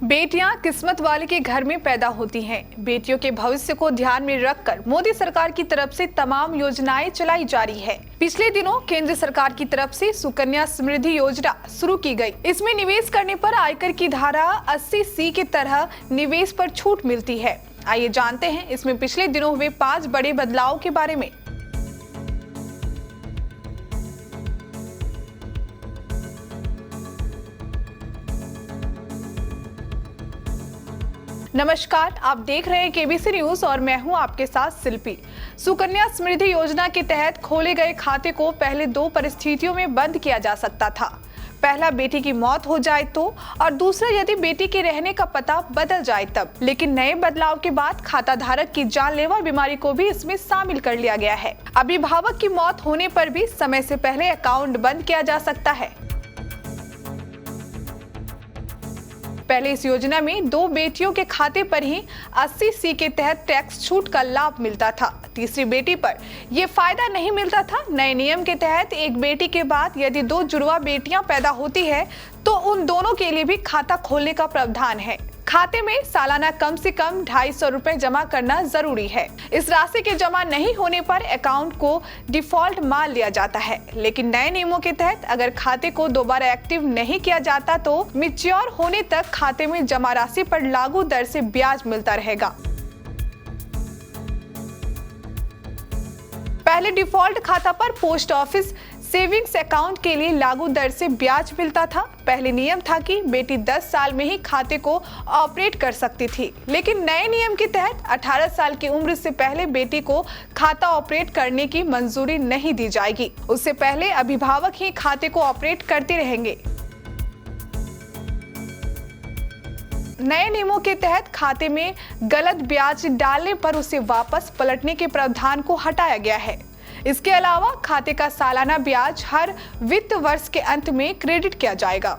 बेटियां किस्मत वाले के घर में पैदा होती हैं। बेटियों के भविष्य को ध्यान में रखकर मोदी सरकार की तरफ से तमाम योजनाएं चलाई जा रही है। पिछले दिनों केंद्र सरकार की तरफ से सुकन्या समृद्धि योजना शुरू की गई। इसमें निवेश करने पर आयकर की धारा 80C के तरह निवेश पर छूट मिलती है। आइए जानते हैं इसमें पिछले दिनों हुए 5 बड़े बदलाव के बारे में। नमस्कार, आप देख रहे हैं केबीसी न्यूज और मैं हूं आपके साथ शिल्पी। सुकन्या समृद्धि योजना के तहत खोले गए खाते को पहले 2 परिस्थितियों में बंद किया जा सकता था। पहला, बेटी की मौत हो जाए तो, और दूसरा, यदि बेटी के रहने का पता बदल जाए तब। लेकिन नए बदलाव के बाद खाता धारक की जानलेवा बीमारी को भी इसमें शामिल कर लिया गया है। अभिभावक की मौत होने पर भी समय से पहले अकाउंट बंद किया जा सकता है। पहले इस योजना में 2 बेटियों के खाते पर ही 80C के तहत टैक्स छूट का लाभ मिलता था। तीसरी बेटी पर यह फायदा नहीं मिलता था। नए नियम के तहत एक बेटी के बाद यदि 2 जुड़वा बेटियां पैदा होती है तो उन दोनों के लिए भी खाता खोलने का प्रावधान है। खाते में सालाना कम से कम 250 रुपए जमा करना जरूरी है। इस राशि के जमा नहीं होने पर अकाउंट को डिफॉल्ट मान लिया जाता है। लेकिन नए नियमों के तहत अगर खाते को दोबारा एक्टिव नहीं किया जाता तो मैच्योर होने तक खाते में जमा राशि पर लागू दर से ब्याज मिलता रहेगा। पहले डिफॉल्ट खाता पर पोस्ट ऑफिस सेविंग्स अकाउंट के लिए लागू दर से ब्याज मिलता था। पहले नियम था कि बेटी 10 साल में ही खाते को ऑपरेट कर सकती थी, लेकिन नए नियम के तहत 18 साल की उम्र से पहले बेटी को खाता ऑपरेट करने की मंजूरी नहीं दी जाएगी। उससे पहले अभिभावक ही खाते को ऑपरेट करते रहेंगे। नए नियमों के तहत खाते में गलत ब्याज डालने पर उसे वापस पलटने के प्रावधान को हटाया गया है। इसके अलावा खाते का सालाना ब्याज हर वित्त वर्ष के अंत में क्रेडिट किया जाएगा।